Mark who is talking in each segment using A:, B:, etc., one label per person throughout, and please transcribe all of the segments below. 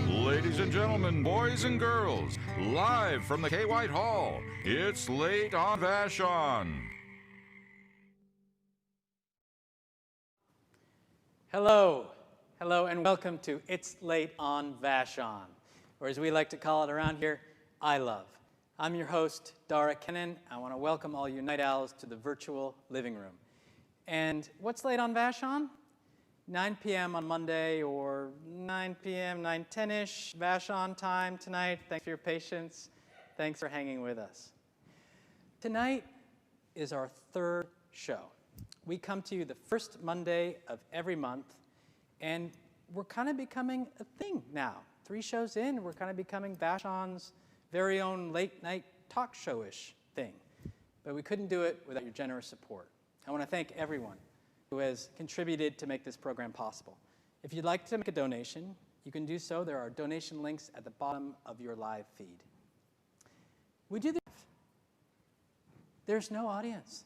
A: Ladies and gentlemen, boys and girls, live from the K. White Hall, it's Late on Vashon.
B: Hello, and welcome to It's Late on Vashon, or as we like to call it around here, I Love. I'm your host, Dara Kennan. I want to welcome all you night owls to the virtual living room. And what's late on Vashon? 9 p.m. on Monday or 9 p.m., 9:10-ish Vashon time tonight. Thanks for your patience. Thanks for hanging with us. Tonight is our third show. We come to you the first Monday of every month, and we're kind of becoming a thing now. 3 shows in, we're kind of becoming Vashon's very own late-night talk show-ish thing. But we couldn't do it without your generous support. I want to thank everyone who has contributed to make this program possible. If you'd like to make a donation, you can do so. There are donation links at the bottom of your live feed. We do this. There's no audience.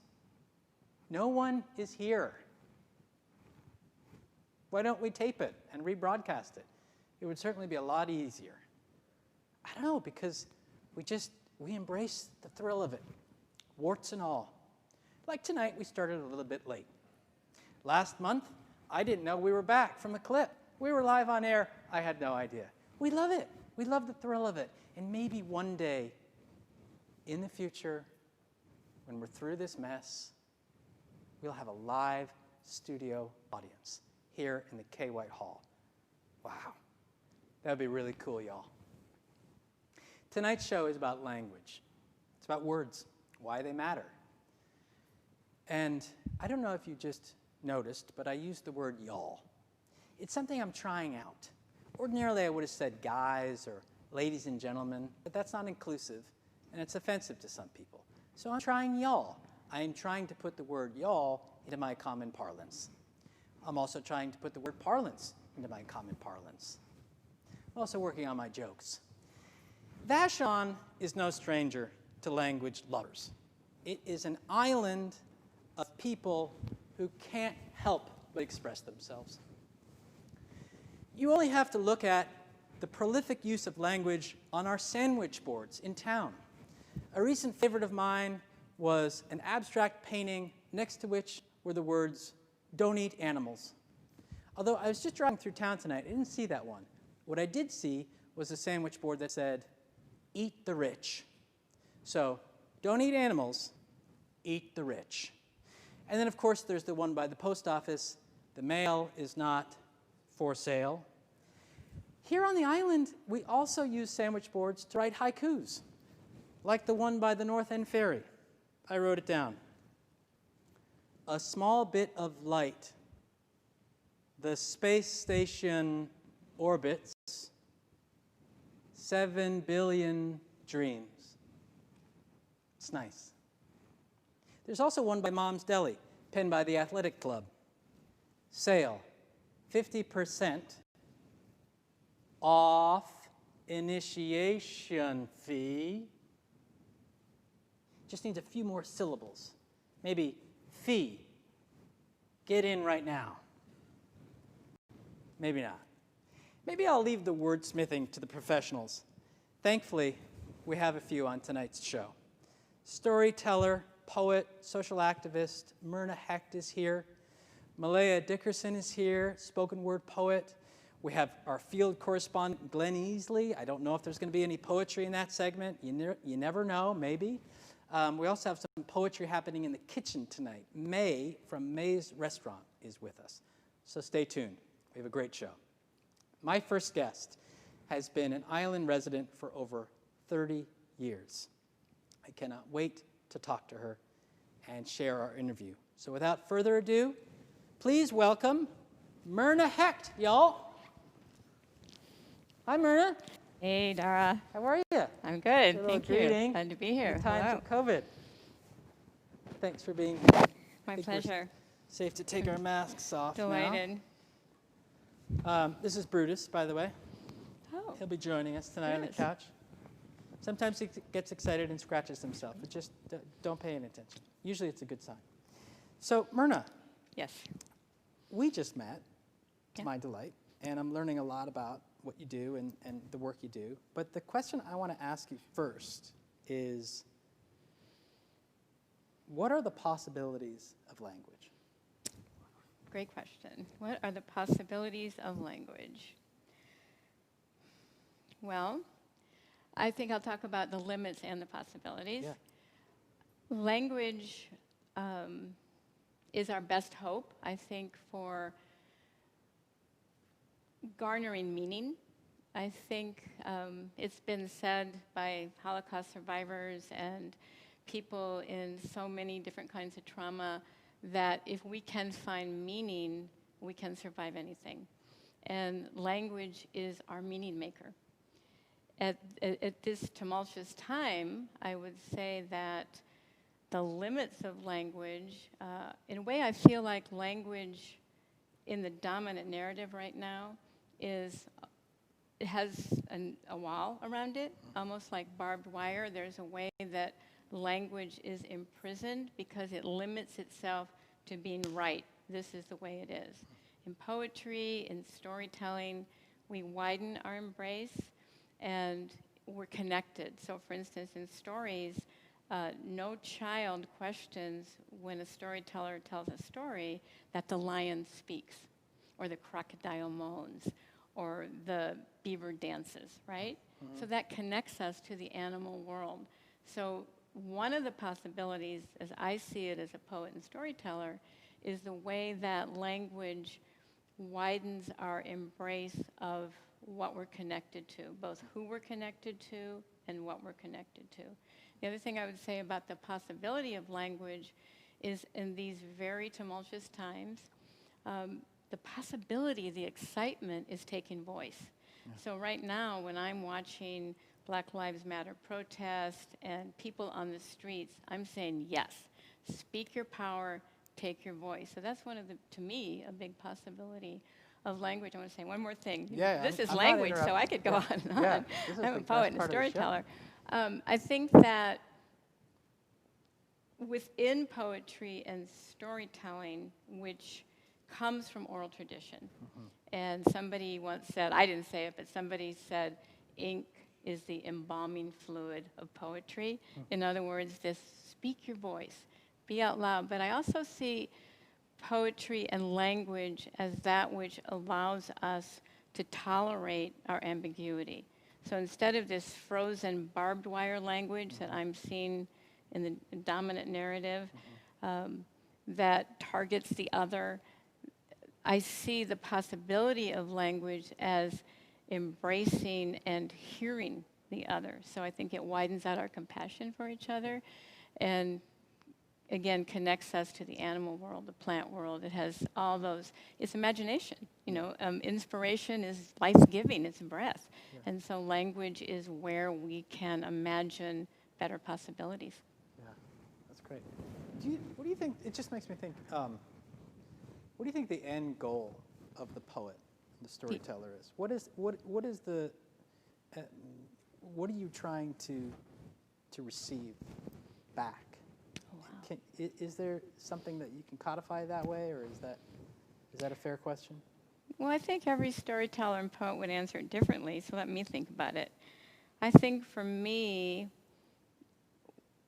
B: No one is here. Why don't we tape it and rebroadcast it? It would certainly be a lot easier. I don't know, because we embrace the thrill of it, warts and all. Like tonight, we started a little bit late. Last month, I didn't know we were back from a clip. We were live on air. I had no idea. We love it. We love the thrill of it. And maybe one day in the future, when we're through this mess, we'll have a live studio audience here in the K. White Hall. Wow. That would be really cool, y'all. Tonight's show is about language. It's about words, why they matter. And I don't know if you just noticed, but I used the word y'all. It's something I'm trying out. Ordinarily, I would have said guys or ladies and gentlemen, but that's not inclusive, and it's offensive to some people. So I'm trying y'all. I am trying to put the word y'all into my common parlance. I'm also trying to put the word parlance into my common parlance. I'm also working on my jokes. Vashon is no stranger to language lovers. It is an island of people who can't help but express themselves. You only have to look at the prolific use of language on our sandwich boards in town. A recent favorite of mine was an abstract painting next to which were the words, "Don't eat animals." Although I was just driving through town tonight, I didn't see that one. What I did see was a sandwich board that said, "Eat the rich." So, don't eat animals, eat the rich. And then, of course, there's the one by the post office. The mail is not for sale. Here on the island, we also use sandwich boards to write haikus, like the one by the North End Ferry. I wrote it down. A small bit of light. The space station orbits 7 billion dreams. It's nice. There's also one by Mom's Deli, penned by the Athletic Club. Sale, 50% off initiation fee. Just needs a few more syllables. Maybe fee. Get in right now. Maybe not. Maybe I'll leave the wordsmithing to the professionals. Thankfully, we have a few on tonight's show. Storyteller, poet, social activist, Myrna Hecht is here. Malaya Dickerson is here, spoken word poet. We have our field correspondent, Glenn Easley. I don't know if there's going to be any poetry in that segment. You never know, maybe. We also have some poetry happening in the kitchen tonight. May from May's Restaurant is with us. So stay tuned. We have a great show. My first guest has been an island resident for over 30 years. I cannot wait to talk to her and share our interview. So without further ado, please welcome Myrna Hecht, y'all. Hi, Myrna.
C: Hey, Dara.
B: How are you?
C: I'm good.
B: Hello,
C: Thank you.
B: greeting.
C: Glad to be here.
B: In times
C: Hello.
B: of COVID. Thanks for being here.
C: My pleasure.
B: Safe to take our masks off
C: Delighted.
B: now. This is Brutus, by the way.
C: Oh.
B: He'll be joining us tonight on the
C: Yes.
B: couch. Sometimes he gets excited and scratches himself, but just don't pay any attention. Usually it's a good sign. So, Myrna,
C: Yes.
B: we just met, to
C: Yeah.
B: my delight. and I'm learning a lot about what you do and the work you do. But the question I want to ask you first is, what are the possibilities of language?
C: Great question. What are the possibilities of language? Well, I think I'll talk about the limits and the possibilities.
B: Yeah.
C: Language is our best hope, I think, for garnering meaning. I think it's been said by Holocaust survivors and people in so many different kinds of trauma that if we can find meaning, we can survive anything. And language is our meaning maker. At this tumultuous time, I would say that the limits of language, in a way I feel like language in the dominant narrative right now it has a wall around it, almost like barbed wire. There's a way that language is imprisoned because it limits itself to being right. This is the way it is. In poetry, in storytelling, we widen our embrace and we're connected. So for instance, in stories, no child questions when a storyteller tells a story that the lion speaks, or the crocodile moans, or the beaver dances, right? Mm-hmm. So that connects us to the animal world. So one of the possibilities, as I see it as a poet and storyteller, is the way that language widens our embrace of what we're connected to, both who we're connected to and what we're connected to. The other thing I would say about the possibility of language is in these very tumultuous times, the possibility, the excitement is taking voice. Yeah. So right now, when I'm watching Black Lives Matter protests and people on the streets, I'm saying yes, speak your power, take your voice. So that's one of the, to me, a big possibility of language. I want to say one more thing.
B: Yeah,
C: this is
B: I'm
C: language, so I could go on and on.
B: Yeah,
C: I'm a poet and a storyteller. I think that within poetry and storytelling, which comes from oral tradition, and somebody once said, I didn't say it, but somebody said, ink is the embalming fluid of poetry. In other words, this speak your voice, be out loud. But I also see poetry and language as that which allows us to tolerate our ambiguity. So instead of this frozen barbed wire language that I'm seeing in the dominant narrative that targets the other, I see the possibility of language as embracing and hearing the other. So I think it widens out our compassion for each other and, again, connects us to the animal world, the plant world. It has all those, it's imagination, you know. Inspiration is life-giving, it's breath. Yeah. And so language is where we can imagine better possibilities.
B: Yeah, that's great. What do you think, it just makes me think, what do you think the end goal of the poet, the storyteller is? What are you trying to receive back?
C: Oh, wow.
B: Is there something that you can codify that way, or is that a fair question?
C: Well, I think every storyteller and poet would answer it differently, so let me think about it. I think for me,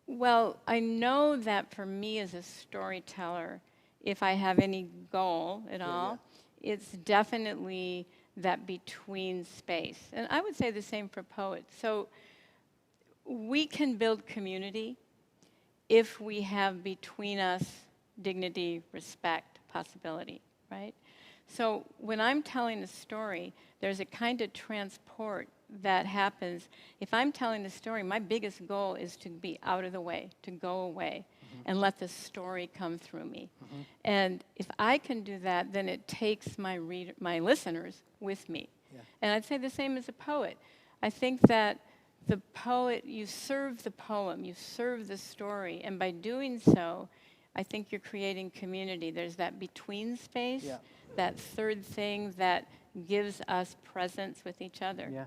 C: well, I know that for me as a storyteller, if I have any goal at all, it's definitely that between space. And I would say the same for poets. So we can build community if we have between us dignity, respect, possibility, right? So when I'm telling a story, there's a kind of transport that happens. If I'm telling a story, my biggest goal is to be out of the way, to go away, and let the story come through me. And if I can do that, then it takes my listeners with me. Yeah. And I'd say the same as a poet. I think that the poet, you serve the poem, you serve the story, and by doing so, I think you're creating community. There's that between space, that third thing that gives us presence with each other.
B: Yeah.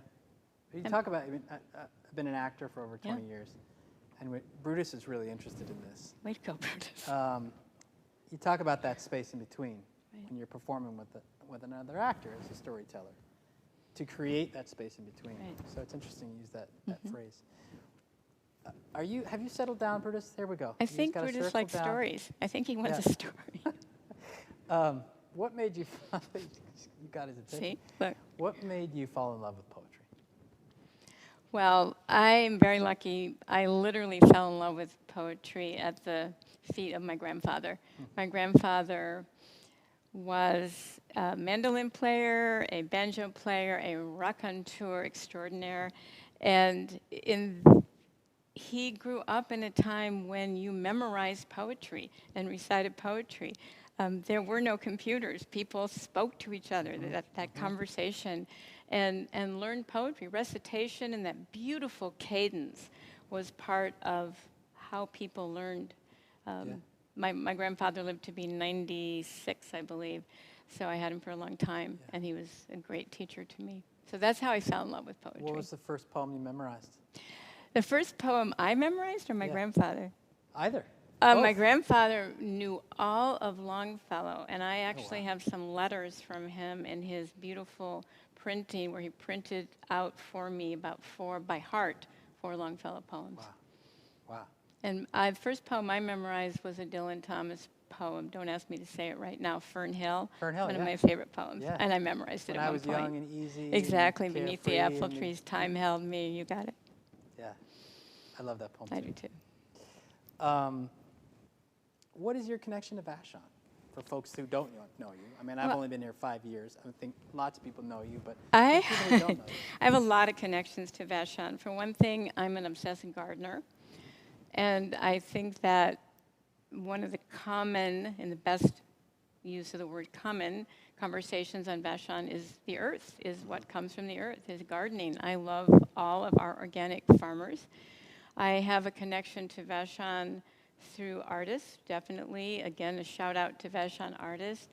B: You talk about, I've been an actor for over 20 years, and Brutus is really interested in this.
C: Way to go, Brutus.
B: You talk about that space in between. when you're performing with another actor as a storyteller, to create that space in between.
C: Right.
B: So it's interesting you use that phrase. Have you settled down, Brutus? Here we go.
C: I
B: You
C: think
B: just gotta
C: Brutus
B: circle
C: likes
B: down.
C: stories. I think he wants
B: Yeah.
C: a story.
B: What made you? You got his attention.
C: See, look.
B: What made you fall in love with poetry?
C: Well, I'm very lucky. I literally fell in love with poetry at the feet of my grandfather. My grandfather was a mandolin player, a banjo player, a raconteur extraordinaire, and he grew up in a time when you memorized poetry and recited poetry. There were no computers. People spoke to each other, that conversation, and learned poetry. Recitation and that beautiful cadence was part of how people learned. My grandfather lived to be 96, I believe, so I had him for a long time, and he was a great teacher to me. So that's how I fell in love with poetry.
B: What was the first poem you memorized?
C: The first poem I memorized, or my grandfather?
B: Either.
C: My grandfather knew all of Longfellow, and I actually have some letters from him in his beautiful printing where he printed out for me about 4 Longfellow poems.
B: Wow.
C: And the first poem I memorized was a Dylan Thomas poem. Don't ask me to say it right now. Fern Hill.
B: Fern Hill,
C: one
B: yeah.
C: of my favorite poems.
B: Yeah.
C: And I memorized it
B: When
C: at
B: I
C: one
B: was
C: point.
B: young and easy.
C: Exactly.
B: And
C: Beneath the
B: carefree
C: apple
B: and
C: trees, time held me. You got it.
B: Yeah. I love that poem
C: I
B: too.
C: do too.
B: What is your connection to Vashon? For folks who don't know you. I mean, I've
C: Well-
B: only been here 5 years. I think lots of people know you, but
C: I
B: for people who don't know you.
C: I have a lot of connections to Vashon. For one thing, I'm an obsessive gardener. And I think that one of the common, in the best use of the word common, conversations on Vashon is the earth, is what comes from the earth, is gardening. I love all of our organic farmers. I have a connection to Vashon through artists, definitely. Again, a shout out to Vashon artists.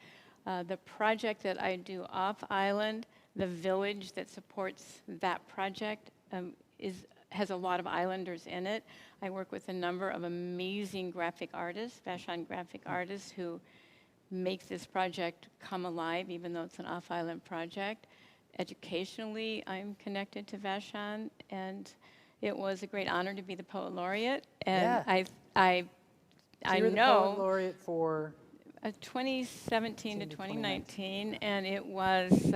C: The project that I do off island, the village that supports that project has a lot of islanders in it. I work with a number of amazing graphic artists, Vashon graphic artists, who make this project come alive, even though it's an off-island project. Educationally, I'm connected to Vashon, and it was a great honor to be the poet laureate. And
B: Yeah.
C: I
B: you were the
C: know
B: poet laureate for
C: 2017 to 2019, and it was.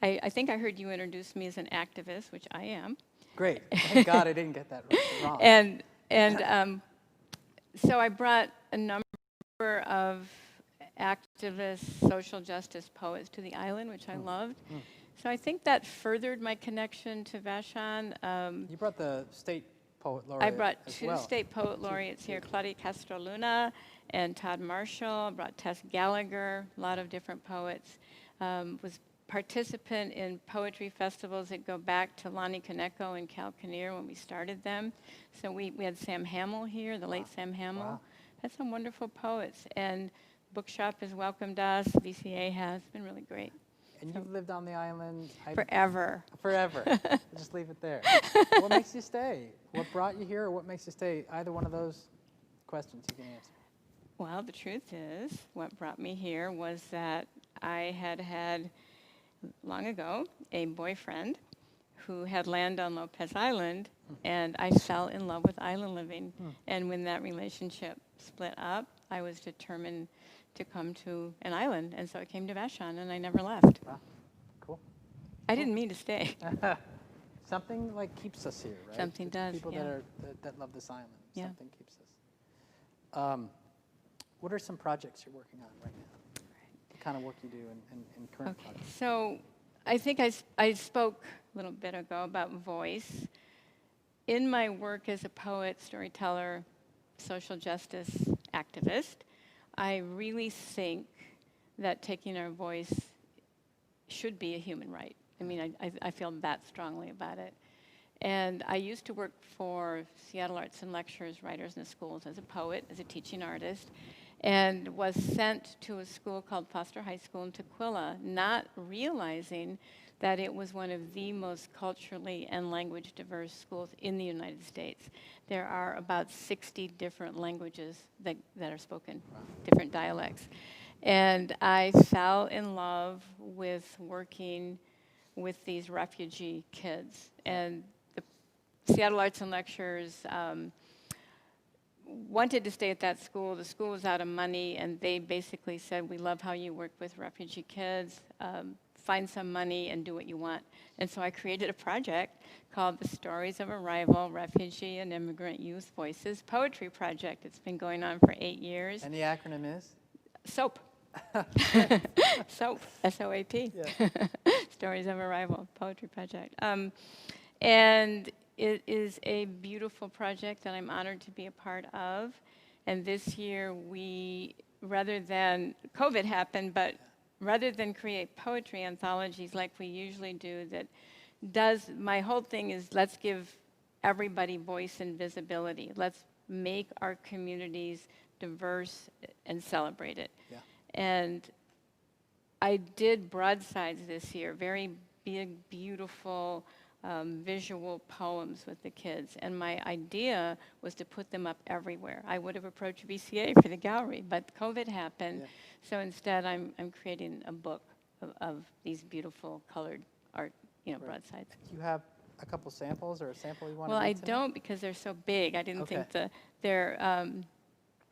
C: I think I heard you introduce me as an activist, which I am.
B: great. Thank God I didn't get that wrong.
C: And so I brought a number of activist social justice poets to the island, which I loved. So I think that furthered my connection to Vashon.
B: You brought the state poet laureate.
C: I brought
B: as
C: 2
B: well.
C: state poet laureates here, Claudia Castro Luna and Todd Marshall. I brought Tess Gallagher, a lot of different poets. Was participant in poetry festivals that go back to Lonnie Kaneko and Cal Kinnear when we started them. So we had Sam Hamill here, the late Sam Hamill.
B: Wow.
C: Had some wonderful poets. And Bookshop has welcomed us, VCA has. It's been really great.
B: And you've lived on the island
C: Forever.
B: forever. I'll just leave it there. What makes you stay? What brought you here, or what makes you stay? Either one of those questions you can answer.
C: Well, the truth is, what brought me here was that I had long ago a boyfriend who had land on Lopez Island, and I fell in love with island living. And when that relationship split up, I was determined to come to an island, and so I came to Vashon, and I never left.
B: Wow, cool.
C: I didn't mean to stay.
B: Something like keeps us here, right?
C: Something
B: The
C: does,
B: People
C: yeah.
B: that love this island.
C: Yeah.
B: Something keeps us. What are some projects you're working on right now? The kind of work you do in current
C: Okay,
B: projects.
C: so I think I spoke a little bit ago about voice. In my work as a poet, storyteller, social justice activist, I really think that taking our voice should be a human right. I mean, I feel that strongly about it. And I used to work for Seattle Arts and Lectures, Writers in the Schools, as a poet, as a teaching artist, and was sent to a school called Foster High School in Tukwila, not realizing that it was one of the most culturally and language diverse schools in the United States. There are about 60 different languages that are spoken, different dialects. And I fell in love with working with these refugee kids. And the Seattle Arts and Lectures wanted to stay at that school. The school was out of money, and they basically said, we love how you work with refugee kids. Find some money and do what you want. And so I created a project called the Stories of Arrival, Refugee and Immigrant Youth Voices Poetry Project. It's been going on for 8 years.
B: And the acronym is?
C: SOAP. SOAP, S-O-A-P.
B: Yeah.
C: Stories of Arrival, Poetry Project. And it is a beautiful project that I'm honored to be a part of. And this year we, rather than, COVID happened, but rather than create poetry anthologies like we usually do, my whole thing is let's give everybody voice and visibility. Let's make our communities diverse and celebrate it.
B: Yeah.
C: And I did broadsides this year, very big, beautiful, visual poems with the kids. And my idea was to put them up everywhere. I would have approached VCA for the gallery, but COVID happened. Yeah. So instead, I'm creating a book of these beautiful colored art, broadsides.
B: Do you have a couple samples or a sample you want
C: to
B: read
C: I
B: tonight?
C: don't, because they're so big. I didn't think they're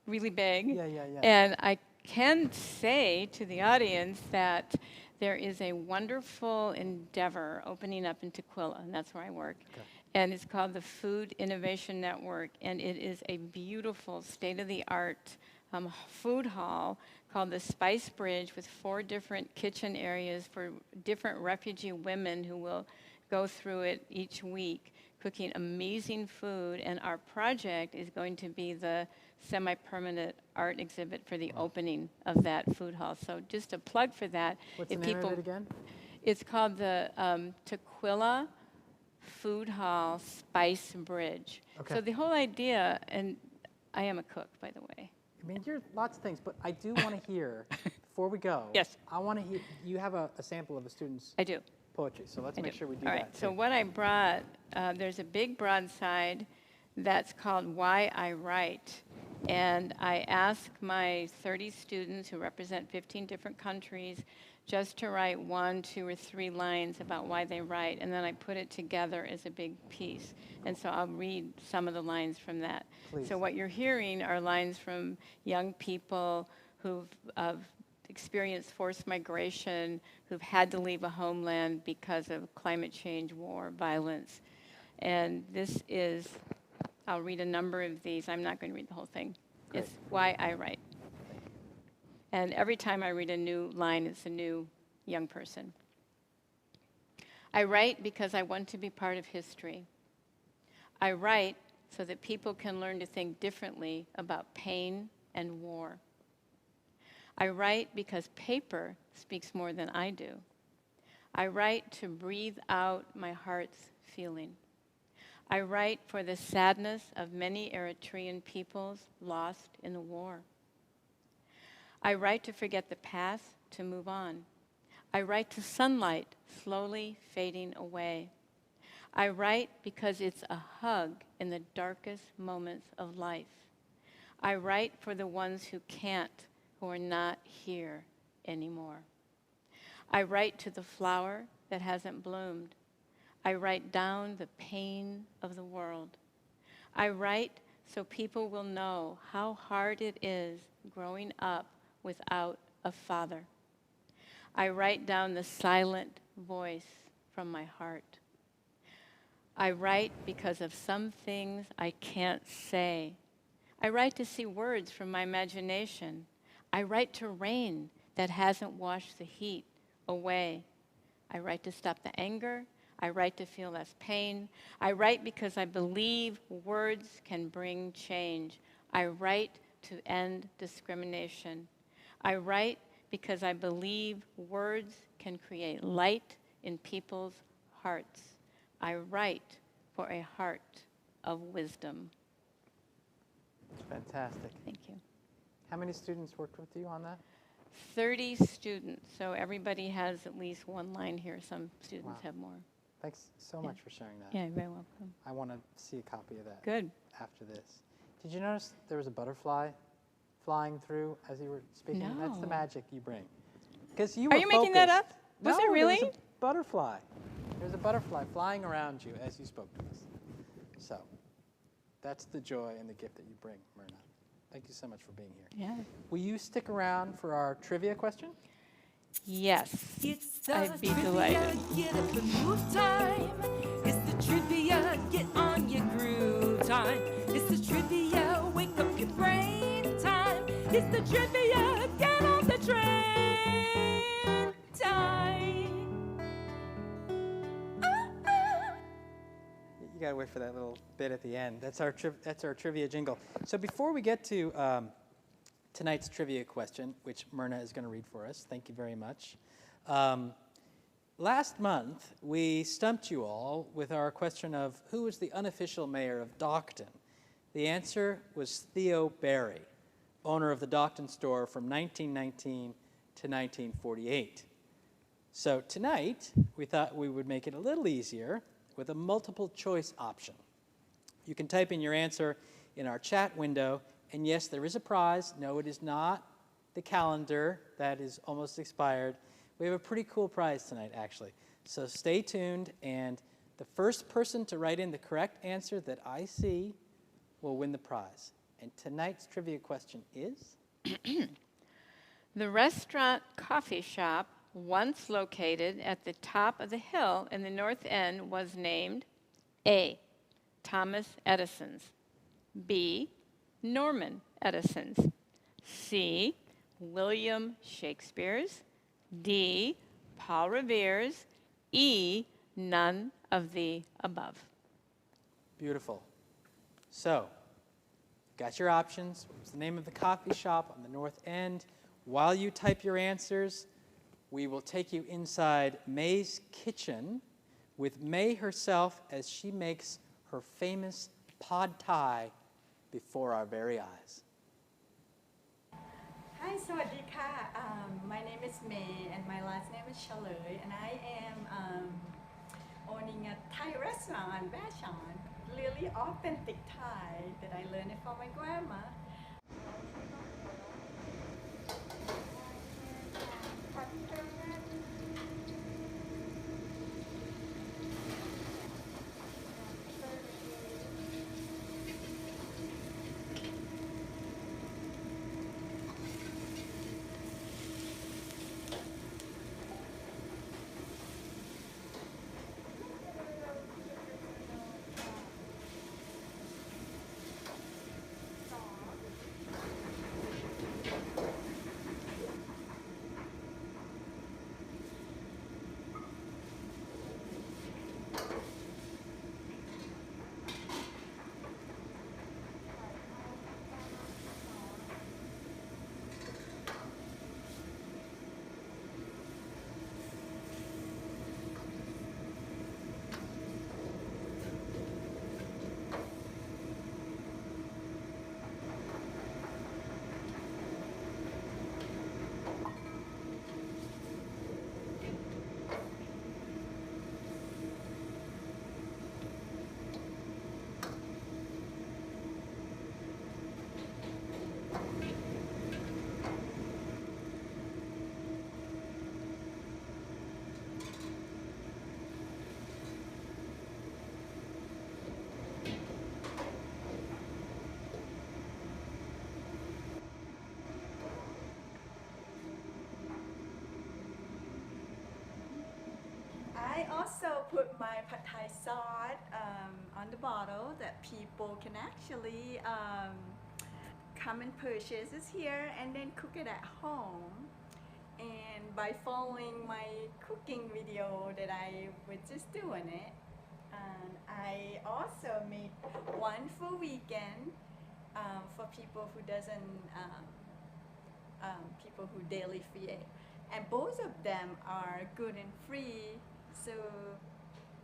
C: really big.
B: Yeah.
C: And I can say to the audience that there is a wonderful endeavor opening up in Tukwila, and that's where I work. Okay. And it's called the Food Innovation Network, and it is a beautiful state-of-the-art food hall called the Spice Bridge with 4 different kitchen areas for different refugee women who will go through it each week, cooking amazing food. And our project is going to be the semi-permanent art exhibit for the opening of that food hall. So just a plug for that.
B: What's the name of it again?
C: It's called the Tukwila Food Hall Spice Bridge. Okay. So the whole idea, and I am a cook, by the way.
B: I mean, you're lots of things, but I do want to hear, before we go,
C: yes.
B: I want to hear, you have a sample of a student's
C: I do.
B: Poetry, so let's make sure we do
C: All
B: that.
C: All right, so what I brought, there's a big broadside that's called Why I Write. And I ask my 30 students who represent 15 different countries just to write 1, 2, or 3 lines about why they write, and then I put it together as a big piece. And so I'll read some of the lines from that. Please. So what you're hearing are lines from young people who've experienced forced migration, who've had to leave a homeland because of climate change, war, violence. And this is, I'll read a number of these. I'm not going to read the whole thing. Great. It's Why I Write. And every time I read a new line, it's a new young person. I write because I want to be part of history. I write so that people can learn to think differently about pain and war. I write because paper speaks more than I do. I write to breathe out my heart's feeling. I write for the sadness of many Eritrean peoples lost in the war. I write to forget the past, to move on. I write to sunlight slowly fading away. I write because it's a hug in the darkest moments of life. I write for the ones who can't, who are not here anymore. I write to the flower that hasn't bloomed. I write down the pain of the world. I write so people will know how hard it is growing up without a father. I write down the silent voice from my heart. I write because of some things I can't say. I write to see words from my imagination. I write to rain that hasn't washed the heat away. I write to stop the anger. I write to feel less pain. I write because I believe words can bring change. I write to end discrimination. I write because I believe words can create light in people's hearts. I write for a heart of wisdom.
B: Fantastic.
C: Thank you.
B: How many students worked with you on that?
C: 30 students, so everybody has at least 1 line here. Some students have more.
B: Thanks so much for sharing that.
C: Yeah, you're very welcome.
B: I want to see a copy of that.
C: Good.
B: After this. Did you notice there was a butterfly flying through as you were speaking?
C: No.
B: That's the magic you bring. Because you
C: Are
B: were
C: you making that
B: focused.
C: up? Was
B: No,
C: it really?
B: There was a butterfly. There's a butterfly flying around you as you spoke to us. So that's the joy and the gift that you bring, Myrna. Thank you so much for being here.
C: Yeah.
B: Will you stick around for our trivia question?
C: Yes. I'd be delighted.
D: Get up and move time. It's the trivia, get on your groove time. It's the trivia, wake up your brain time. It's the trivia, get on the train time.
B: You gotta wait for that little bit at the end. That's our trivia jingle. So before we get to tonight's trivia question, which Myrna is going to read for us, thank you very much. Last month, we stumped you all with our question of who was the unofficial mayor of Dockton. The answer was Theo Barry, owner of the Dockton store from 1919 to 1948. So tonight, we thought we would make it a little easier with a multiple choice option. You can type in your answer in our chat window, and yes, there is a prize. No, it is not the calendar that is almost expired. We have a pretty cool prize tonight, actually. So stay tuned, and the first person to write in the correct answer that I see will win the prize. And tonight's trivia question is?
C: The restaurant coffee shop, once located at the top of the hill in the North End, was named A. Thomas Edison's, B. Norman Edison's, C. William Shakespeare's, D. Paul Revere's, E. None of the above.
B: Beautiful. So, got your options. What was the name of the coffee shop on the North End? While you type your answers, we will take you inside May's kitchen with May herself as she makes her famous pad thai before our very eyes.
E: Hi, สวัสดีค่ะ My name is May and my last name is Chaloi and I am owning a Thai restaurant, Vashon, really authentic Thai that I learned it from my grandma. I also put my pad thai sauce on the bottle that people can actually come and purchase this here and then cook it at home. And by following my cooking video that I was just doing it, and I also made one for weekend for people who people who daily feed, and both of them are good and free. So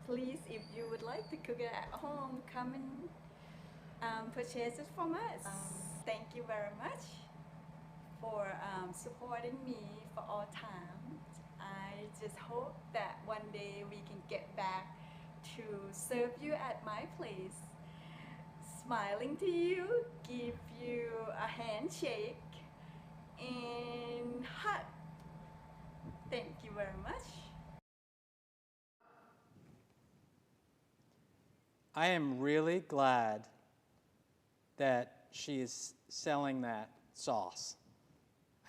E: please, if you would like to cook it at home, come and purchase it from us. Thank you very much for supporting me for all time. I just hope that one day we can get back to serve you at my place, smiling to you, give you a handshake, and hug. Thank you very much.
B: I am really glad that she is selling that sauce.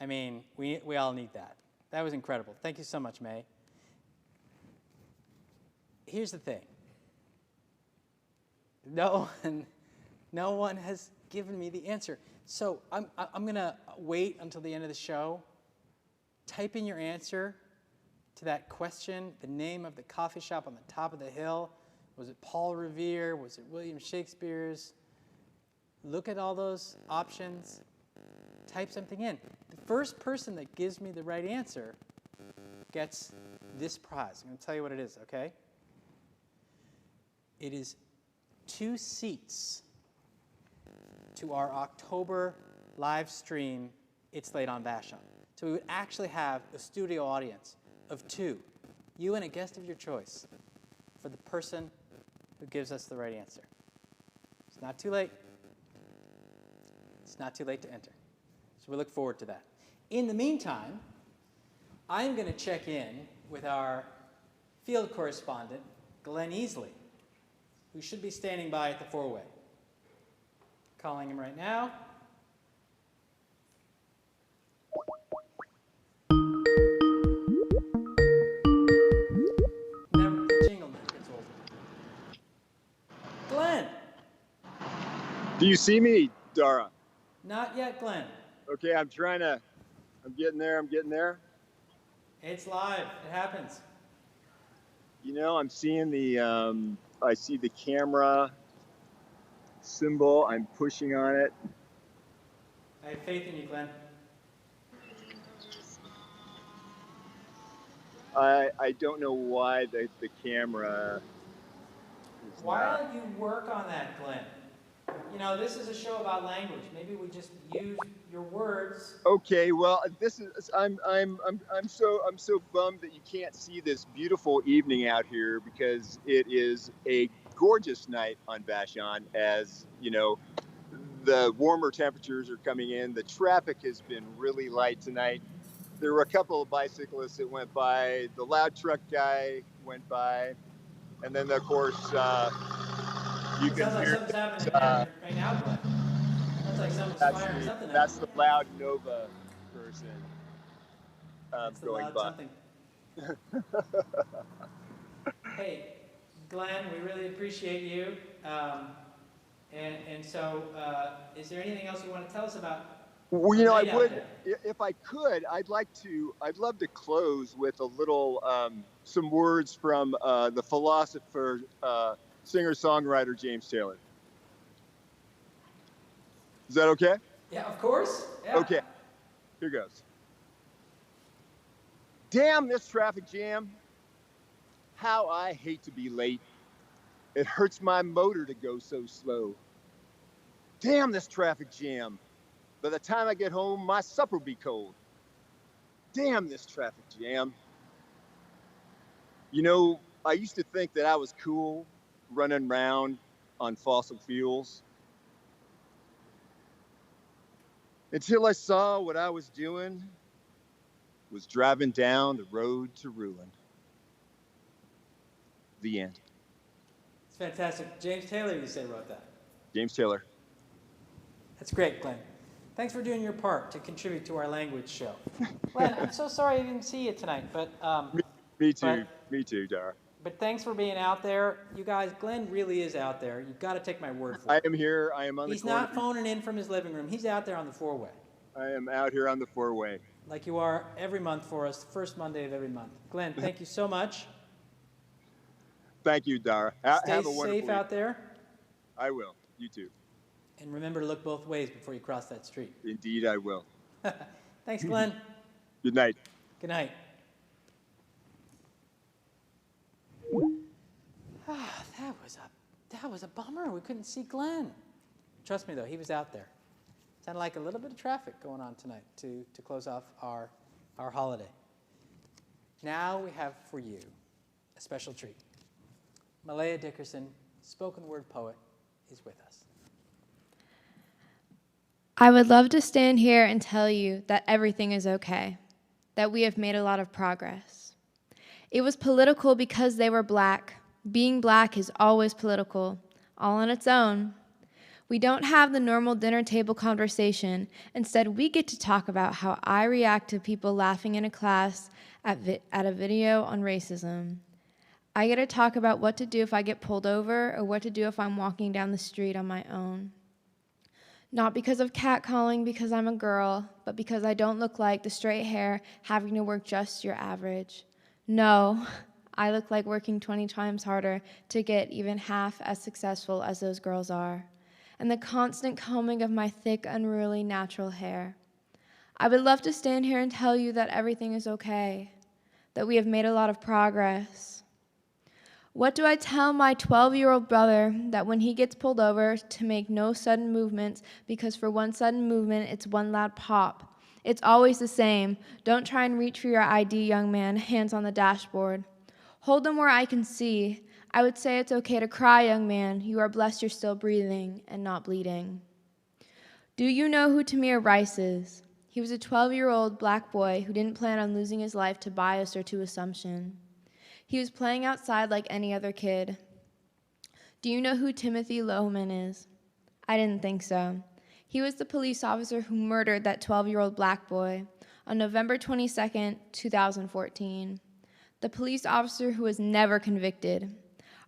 B: I mean, we all need that. That was incredible. Thank you so much, May. Here's the thing. No one has given me the answer. So I'm going to wait until the end of the show. Type in your answer to that question, the name of the coffee shop on the top of the hill. Was it Paul Revere? Was it William Shakespeare's? Look at all those options. Type something in. The first person that gives me the right answer gets this prize. I'm going to tell you what it is, okay? It is 2 seats to our October live stream, It's Late on Vashon. So we would actually have a studio audience of 2, you and a guest of your choice, for the person who gives us the right answer. It's not too late. It's not too late to enter. So we look forward to that. In the meantime, I'm going to check in with our field correspondent, Glenn Easley, who should be standing by at the 4-way. Calling him right now. Never, the jingle never gets old. Glenn!
F: Do you see me, Dara?
B: Not yet, Glenn.
F: Okay, I'm getting there.
B: It's live. It happens.
F: You know, I'm seeing I see the camera symbol. I'm pushing on it.
B: I have faith in you, Glenn.
F: I don't know why the camera is
B: Why
F: not.
B: don't you work on that, Glenn? You know, this is a show about language. Maybe we just use your words.
F: Okay, well, I'm so bummed that you can't see this beautiful evening out here, because it is a gorgeous night on Vashon. As you know, the warmer temperatures are coming in. The traffic has been really light tonight. There were a couple of bicyclists that went by. The loud truck guy went by, and then of course you
B: It
F: can
B: sounds like
F: hear.
B: something's happening right now, Glenn. Sounds like someone's firing something
F: That's
B: up.
F: the loud Nova person
B: That's the
F: going
B: loud
F: by.
B: something. Hey, Glenn, we really appreciate you. And so, is there anything else you want to tell us about?
F: Well, you know, I
B: Right out
F: would,
B: there.
F: if I could, I'd love to close with a little, some words from the philosopher, singer-songwriter James Taylor. Is that okay?
B: Yeah, of course. Yeah.
F: Okay, here goes. Damn this traffic jam. How I hate to be late. It hurts my motor to go so slow. Damn this traffic jam. By the time I get home, my supper will be cold. Damn this traffic jam. You know, I used to think that I was cool running around on fossil fuels, until I saw what I was doing was driving down the road to ruin. The end.
B: It's fantastic. James Taylor, you say, wrote that.
F: James Taylor.
B: That's great, Glenn. Thanks for doing your part to contribute to our language show. Glenn, I'm so sorry I didn't see you tonight, but
F: Me too, Dara.
B: but thanks for being out there. You guys, Glenn really is out there. You've got to take my word for
F: I
B: it.
F: am here. I am on
B: He's
F: the corner.
B: not phoning in from his living room. He's out there on the 4-way,
F: I am out here on the 4-way.
B: like you are every month for us, the first Monday of every month. Glenn, thank you so much.
F: Thank you, Dara.
B: Stay
F: Have a wonderful
B: safe out there.
F: I will. You too.
B: And remember to look both ways before you cross that street.
F: Indeed, I will.
B: Thanks, Glenn.
F: Good night.
B: Good night. That was a bummer. We couldn't see Glenn. Trust me, though, he was out there. Sounded like a little bit of traffic going on tonight to close off our holiday. Now we have for you a special treat. Malaya Dickerson, spoken word poet, is with us.
G: I would love to stand here and tell you that everything is okay, that we have made a lot of progress. It was political because they were black. Being black is always political, all on its own. We don't have the normal dinner table conversation. Instead, we get to talk about how I react to people laughing in a class at a video on racism. I get to talk about what to do if I get pulled over or what to do if I'm walking down the street on my own. Not because of catcalling because I'm a girl, but because I don't look like the straight hair having to work just your average. No, I look like working 20 times harder to get even half as successful as those girls are, and the constant combing of my thick, unruly, natural hair. I would love to stand here and tell you that everything is okay, that we have made a lot of progress. What do I tell my 12-year-old brother that when he gets pulled over to make no sudden movements, because for one sudden movement, it's one loud pop. It's always the same. Don't try and reach for your ID, young man, hands on the dashboard. Hold them where I can see. I would say it's okay to cry, young man. You are blessed you're still breathing and not bleeding. Do you know who Tamir Rice is? He was a 12-year-old black boy who didn't plan on losing his life to bias or to assumption. He was playing outside like any other kid. Do you know who Timothy Lohman is? I didn't think so. He was the police officer who murdered that 12-year-old black boy on November 22nd, 2014. The police officer who was never convicted.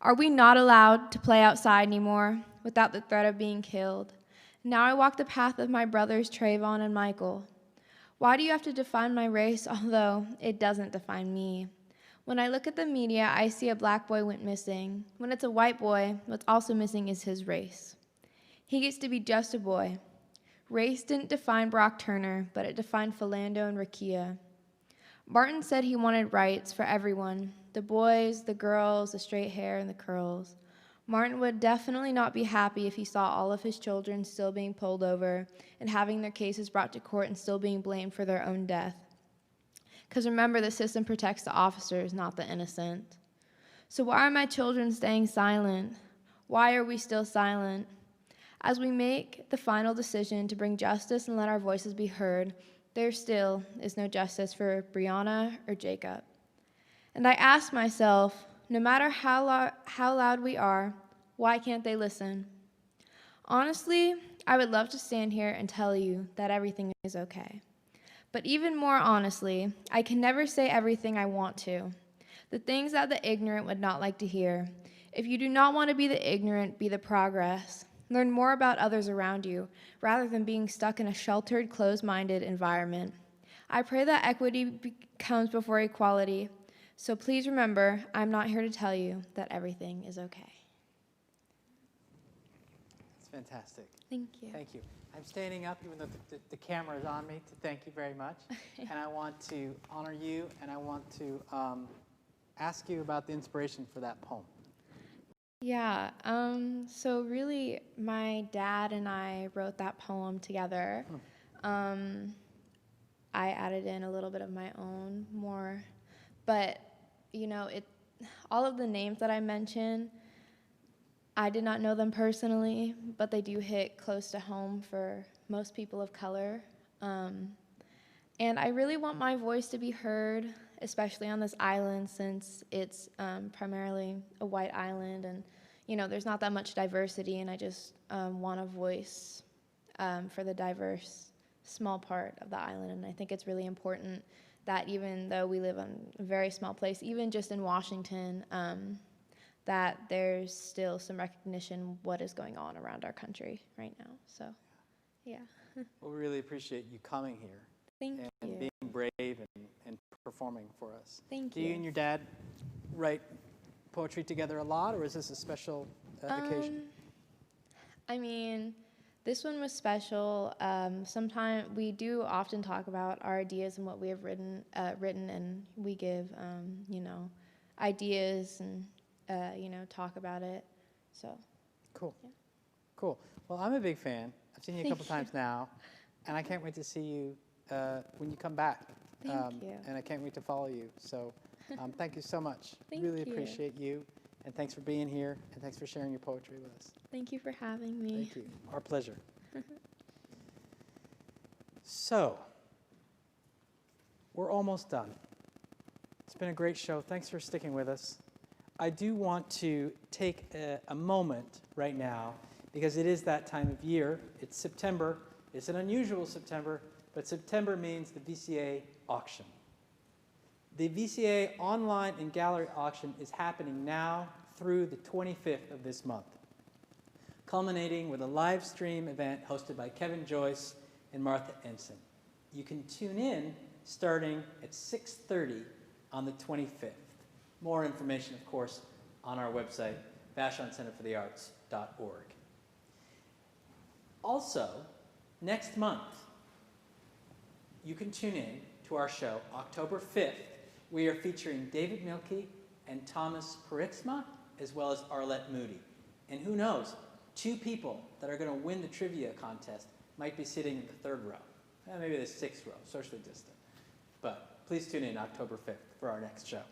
G: Are we not allowed to play outside anymore without the threat of being killed? Now I walk the path of my brothers Trayvon and Michael. Why do you have to define my race, although it doesn't define me? When I look at the media, I see a black boy went missing. When it's a white boy, what's also missing is his race. He gets to be just a boy. Race didn't define Brock Turner, but it defined Philando and Rakia. Martin said he wanted rights for everyone, the boys, the girls, the straight hair, and the curls. Martin would definitely not be happy if he saw all of his children still being pulled over and having their cases brought to court and still being blamed for their own death. Because remember, the system protects the officers, not the innocent. So why are my children staying silent? Why are we still silent? As we make the final decision to bring justice and let our voices be heard, there still is no justice for Brianna or Jacob. And I ask myself, no matter how loud we are, why can't they listen? Honestly, I would love to stand here and tell you that everything is okay. But even more honestly, I can never say everything I want to. The things that the ignorant would not like to hear. If you do not want to be the ignorant, be the progress. Learn more about others around you, rather than being stuck in a sheltered, closed-minded environment. I pray that equity comes before equality. So please remember, I'm not here to tell you that everything is okay.
B: That's fantastic.
G: Thank you.
B: Thank you. I'm standing up, even though the camera is on me, to thank you very much. And I want to honor you, and I want to ask you about the inspiration for that poem.
G: Yeah, so really, my dad and I wrote that poem together. I added in a little bit of my own more, but you know, all of the names that I mentioned, I did not know them personally, but they do hit close to home for most people of color. And I really want my voice to be heard, especially on this island, since it's primarily a white island, and you know, there's not that much diversity, and I just want a voice for the diverse small part of the island. And I think it's really important that even though we live in a very small place, even just in Washington, that there's still some recognition what is going on around our country right now. So, yeah.
B: Well, we really appreciate you coming here.
G: Thank you.
B: And being brave and performing for us.
G: Thank
B: Do
G: you.
B: you and your dad write poetry together a lot, or is this a special occasion?
G: I mean, this one was special. Sometimes we do often talk about our ideas and what we have written, and we give, you know, ideas and, you know, talk about it. So.
B: Cool.
G: Yeah.
B: Cool. Well, I'm a big fan. I've seen you a
G: Thank
B: couple
G: you.
B: times now, and I can't wait to see you when you come back.
G: Thank you.
B: And I can't wait to follow you. So thank you so much.
G: Thank
B: really
G: you.
B: appreciate you, and thanks for being here, and thanks for sharing your poetry with us.
G: Thank you for having me.
B: Thank you. Our pleasure. So, we're almost done. It's been a great show. Thanks for sticking with us. I do want to take a moment right now, because it is that time of year. It's September. It's an unusual September, but September means the VCA auction. The VCA online and gallery auction is happening now through the 25th of this month, culminating with a live stream event hosted by Kevin Joyce and Martha Ensign. You can tune in starting at 6:30 on the 25th. More information, of course, on our website, VashonCenterForTheArts.org. Also, next month, you can tune in to our show, October 5th. We are featuring David Mielke and Thomas Parixma, as well as Arlette Moody. And who knows, 2 people that are going to win the trivia contest might be sitting in the 3rd row. Maybe the 6th row, socially distant. But please tune in October 5th for our next show.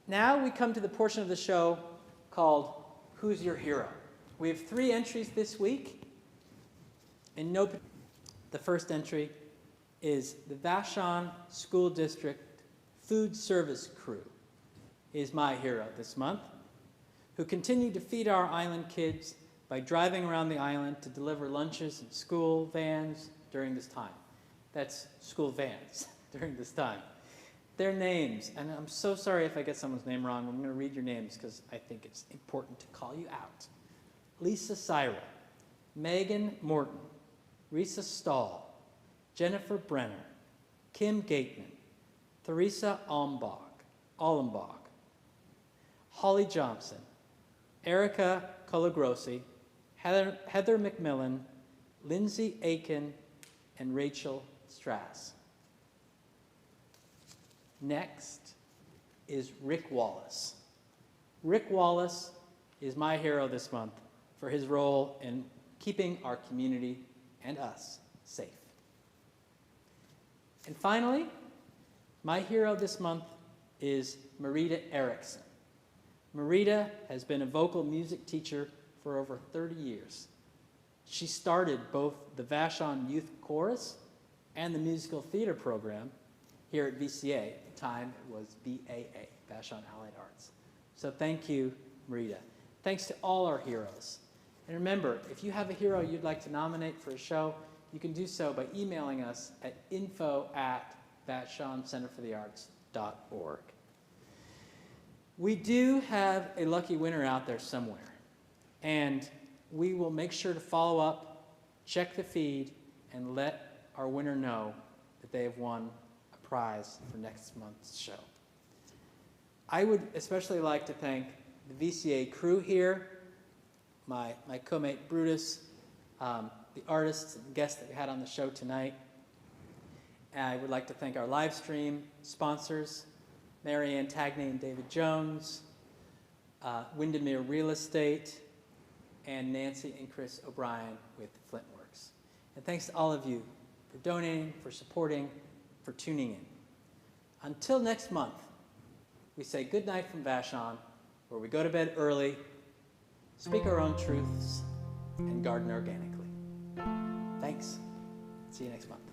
B: Now we come to the portion of the show called Who's Your Hero? We have 3 entries this week. The first entry is the Vashon School District Food Service Crew is my hero this month, who continue to feed our island kids by driving around the island to deliver lunches in school vans during this time. That's school vans during this time. Their names, and I'm so sorry if I get someone's name wrong. I'm going to read your names because I think it's important to call you out. Lisa Syra, Megan Morton, Risa Stahl, Jennifer Brenner, Kim Gateman, Theresa Allenbach, Holly Johnson, Erica Colagrossi, Heather McMillan, Lindsay Aiken, and Rachel Strass. Next is Rick Wallace. Rick Wallace is my hero this month for his role in keeping our community and us safe. And finally, my hero this month is Marita Erickson. Marita has been a vocal music teacher for over 30 years. She started both the Vashon Youth Chorus and the musical theater program here at VCA. At the time, it was BAA, Vashon Allied Arts. So thank you, Marita. Thanks to all our heroes. And remember, if you have a hero you'd like to nominate for a show, you can do so by emailing us at info@VashonCenterForTheArts.org. We do have a lucky winner out there somewhere, and we will make sure to follow up, check the feed, and let our winner know that they have won a prize for next month's show. I would especially like to thank the VCA crew here, my co-mate Brutus, the artists and guests that we had on the show tonight. And I would like to thank our live stream sponsors, Marianne Tagney and David Jones, Windermere Real Estate, and Nancy and Chris O'Brien with Flintworks. And thanks to all of you for donating, for supporting, for tuning in. Until next month, we say good night from Vashon, where we go to bed early, speak our own truths, and garden organically. Thanks. See you next month.